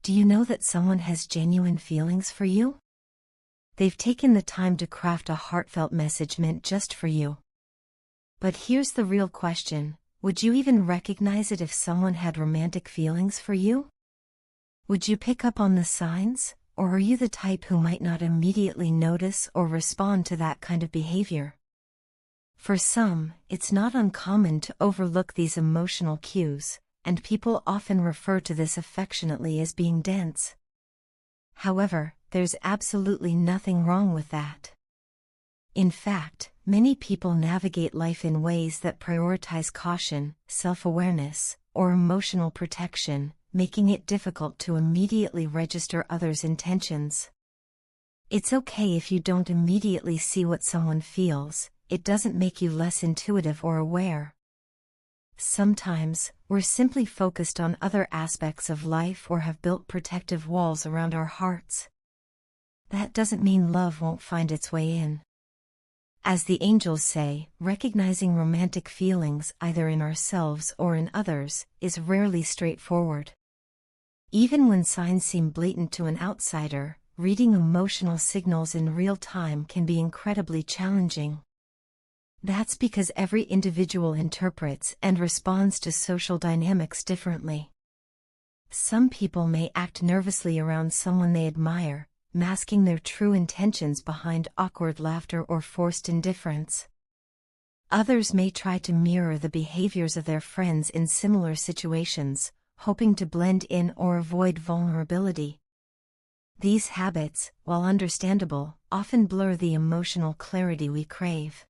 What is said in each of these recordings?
Do you know that someone has genuine feelings for you? They've taken the time to craft a heartfelt message meant just for you. But here's the real question: would you even recognize it if someone had romantic feelings for you? Would you pick up on the signs, or are you the type who might not immediately notice or respond to that kind of behavior? For some, it's not uncommon to overlook these emotional cues, and people often refer to this affectionately as being dense. However, there's absolutely nothing wrong with that. In fact, many people navigate life in ways that prioritize caution, self-awareness, or emotional protection, making it difficult to immediately register others' intentions. It's okay if you don't immediately see what someone feels. It doesn't make you less intuitive or aware. Sometimes, we're simply focused on other aspects of life or have built protective walls around our hearts. That doesn't mean love won't find its way in. As the angels say, recognizing romantic feelings either in ourselves or in others is rarely straightforward. Even when signs seem blatant to an outsider, reading emotional signals in real time can be incredibly challenging. That's because every individual interprets and responds to social dynamics differently. Some people may act nervously around someone they admire, masking their true intentions behind awkward laughter or forced indifference. Others may try to mirror the behaviors of their friends in similar situations, hoping to blend in or avoid vulnerability. These habits, while understandable, often blur the emotional clarity we crave.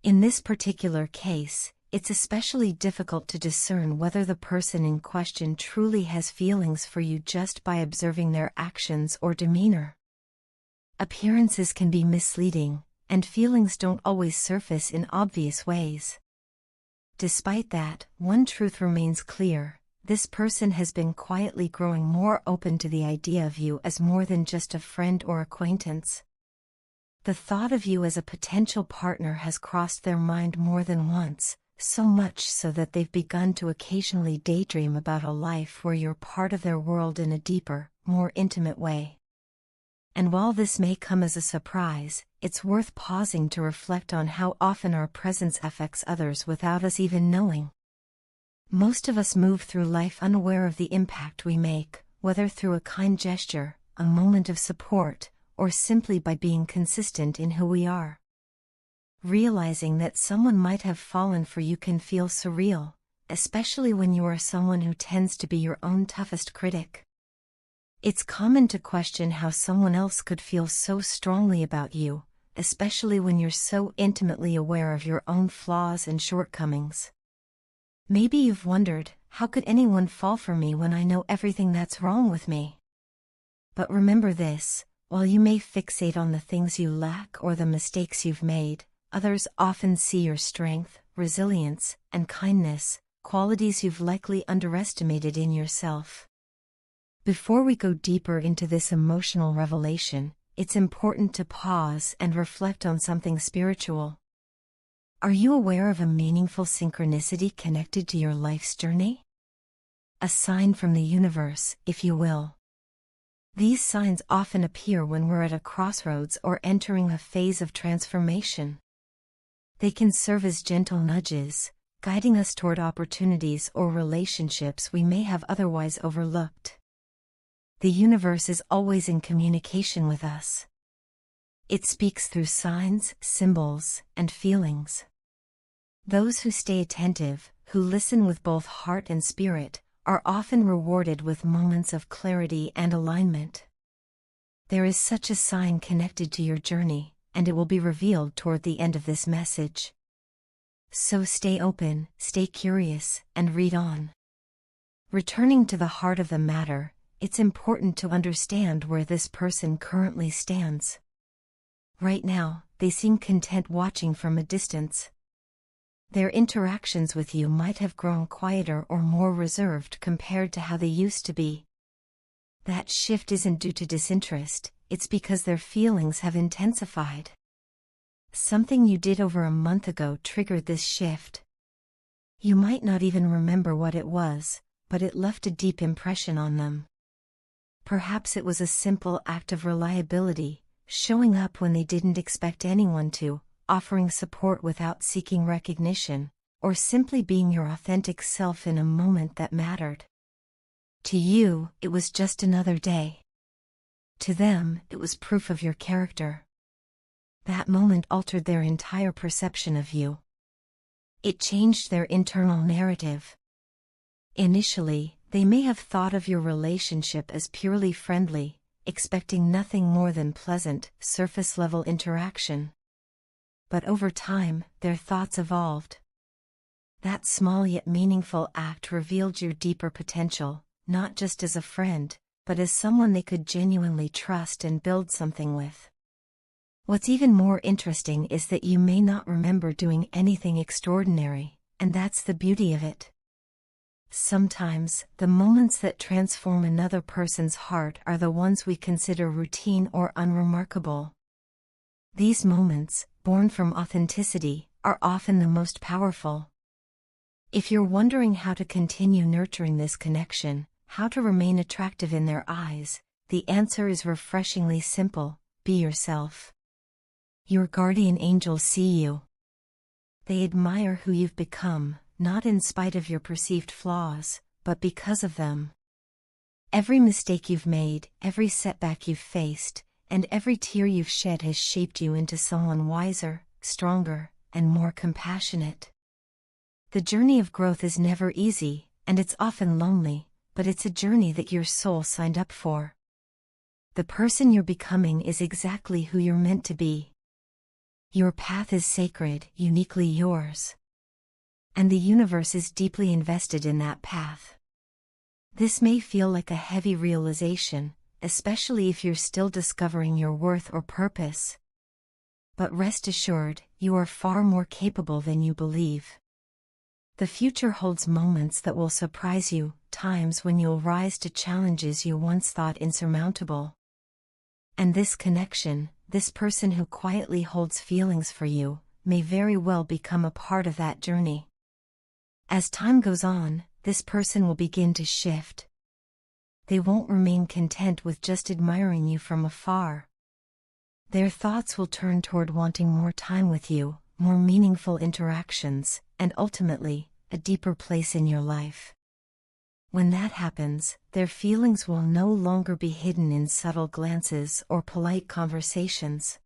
In this particular case, it's especially difficult to discern whether the person in question truly has feelings for you just by observing their actions or demeanor. Appearances can be misleading, and feelings don't always surface in obvious ways. Despite that, one truth remains clear: this person has been quietly growing more open to the idea of you as more than just a friend or acquaintance. The thought of you as a potential partner has crossed their mind more than once, so much so that they've begun to occasionally daydream about a life where you're part of their world in a deeper, more intimate way. And while this may come as a surprise, it's worth pausing to reflect on how often our presence affects others without us even knowing. Most of us move through life unaware of the impact we make, whether through a kind gesture, a moment of support, or simply by being consistent in who we are. Realizing that someone might have fallen for you can feel surreal, especially when you are someone who tends to be your own toughest critic. It's common to question how someone else could feel so strongly about you, especially when you're so intimately aware of your own flaws and shortcomings. Maybe you've wondered, how could anyone fall for me when I know everything that's wrong with me? But remember this: while you may fixate on the things you lack or the mistakes you've made, others often see your strength, resilience, and kindness, qualities you've likely underestimated in yourself. Before we go deeper into this emotional revelation, it's important to pause and reflect on something spiritual. Are you aware of a meaningful synchronicity connected to your life's journey? A sign from the universe, if you will. These signs often appear when we're at a crossroads or entering a phase of transformation. They can serve as gentle nudges, guiding us toward opportunities or relationships we may have otherwise overlooked. The universe is always in communication with us. It speaks through signs, symbols, and feelings. Those who stay attentive, who listen with both heart and spirit, are often rewarded with moments of clarity and alignment. There is such a sign connected to your journey, and it will be revealed toward the end of this message. So stay open, stay curious, and read on. Returning to the heart of the matter, it's important to understand where this person currently stands. Right now, they seem content watching from a distance. Their interactions with you might have grown quieter or more reserved compared to how they used to be. That shift isn't due to disinterest, it's because their feelings have intensified. Something you did over a month ago triggered this shift. You might not even remember what it was, but it left a deep impression on them. Perhaps it was a simple act of reliability, showing up when they didn't expect anyone to, offering support without seeking recognition, or simply being your authentic self in a moment that mattered. To you, it was just another day. To them, it was proof of your character. That moment altered their entire perception of you. It changed their internal narrative. Initially, they may have thought of your relationship as purely friendly, expecting nothing more than pleasant, surface-level interaction. But over time, their thoughts evolved. That small yet meaningful act revealed your deeper potential, not just as a friend, but as someone they could genuinely trust and build something with. What's even more interesting is that you may not remember doing anything extraordinary, and that's the beauty of it. Sometimes, the moments that transform another person's heart are the ones we consider routine or unremarkable. These moments, born from authenticity, are often the most powerful. If you're wondering how to continue nurturing this connection, how to remain attractive in their eyes, the answer is refreshingly simple: be yourself. Your guardian angels see you. They admire who you've become, not in spite of your perceived flaws, but because of them. Every mistake you've made, every setback you've faced, and every tear you've shed has shaped you into someone wiser, stronger, and more compassionate. The journey of growth is never easy, and it's often lonely, but it's a journey that your soul signed up for. The person you're becoming is exactly who you're meant to be. Your path is sacred, uniquely yours. And the universe is deeply invested in that path. This may feel like a heavy realization, especially if you're still discovering your worth or purpose. But rest assured, you are far more capable than you believe. The future holds moments that will surprise you, times when you'll rise to challenges you once thought insurmountable. And this connection, this person who quietly holds feelings for you, may very well become a part of that journey. As time goes on, this person will begin to shift. They won't remain content with just admiring you from afar. Their thoughts will turn toward wanting more time with you, more meaningful interactions, and ultimately, a deeper place in your life. When that happens, their feelings will no longer be hidden in subtle glances or polite conversations.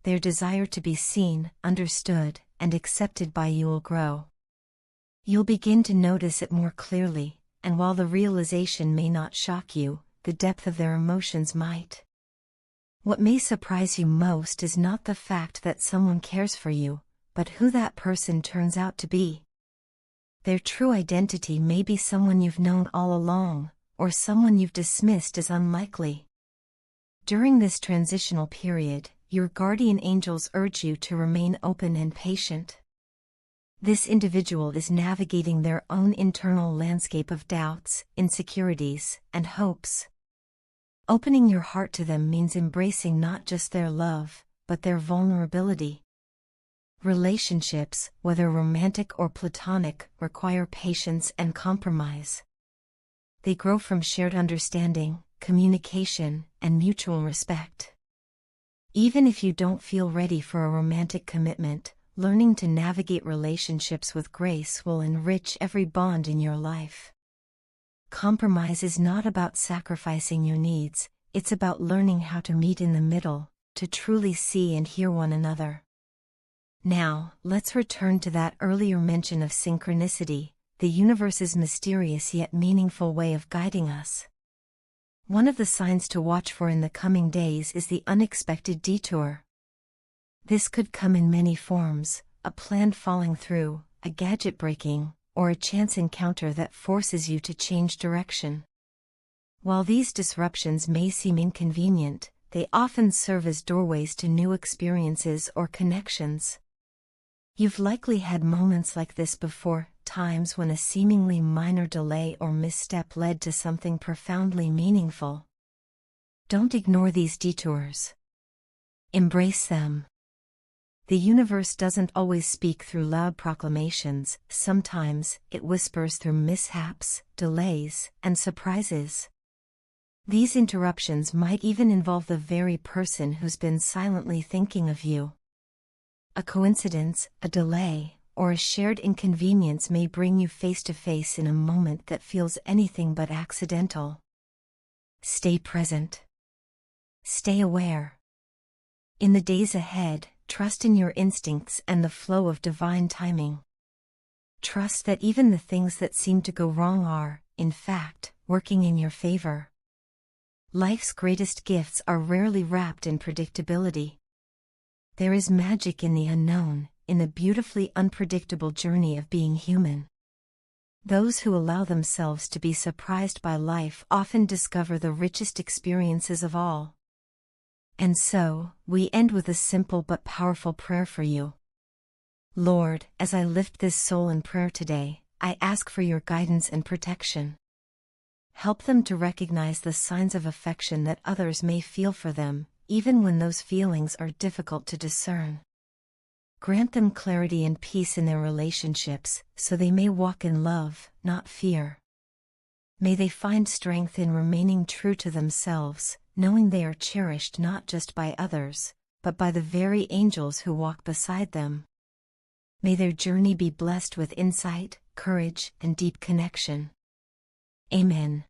Their desire to be seen, understood, and accepted by you will grow. You'll begin to notice it more clearly, and while the realization may not shock you, the depth of their emotions might. What may surprise you most is not the fact that someone cares for you, but who that person turns out to be. Their true identity may be someone you've known all along, or someone you've dismissed as unlikely. During this transitional period, your guardian angels urge you to remain open and patient. This individual is navigating their own internal landscape of doubts, insecurities, and hopes. Opening your heart to them means embracing not just their love, but their vulnerability. Relationships, whether romantic or platonic, require patience and compromise. They grow from shared understanding, communication, and mutual respect. Even if you don't feel ready for a romantic commitment, learning to navigate relationships with grace will enrich every bond in your life. Compromise is not about sacrificing your needs, it's about learning how to meet in the middle, to truly see and hear one another. Now, let's return to that earlier mention of synchronicity, the universe's mysterious yet meaningful way of guiding us. One of the signs to watch for in the coming days is the unexpected detour. This could come in many forms: a planned falling through, a gadget breaking, or a chance encounter that forces you to change direction. While these disruptions may seem inconvenient, they often serve as doorways to new experiences or connections. You've likely had moments like this before, times when a seemingly minor delay or misstep led to something profoundly meaningful. Don't ignore these detours. Embrace them. The universe doesn't always speak through loud proclamations, sometimes it whispers through mishaps, delays, and surprises. These interruptions might even involve the very person who's been silently thinking of you. A coincidence, a delay, or a shared inconvenience may bring you face to face in a moment that feels anything but accidental. Stay present. Stay aware. In the days ahead, trust in your instincts and the flow of divine timing. Trust that even the things that seem to go wrong are, in fact, working in your favor. Life's greatest gifts are rarely wrapped in predictability. There is magic in the unknown, in the beautifully unpredictable journey of being human. Those who allow themselves to be surprised by life often discover the richest experiences of all. And so, we end with a simple but powerful prayer for you. Lord, as I lift this soul in prayer today, I ask for your guidance and protection. Help them to recognize the signs of affection that others may feel for them, even when those feelings are difficult to discern. Grant them clarity and peace in their relationships, so they may walk in love, not fear. May they find strength in remaining true to themselves, knowing they are cherished not just by others, but by the very angels who walk beside them. May their journey be blessed with insight, courage, and deep connection. Amen.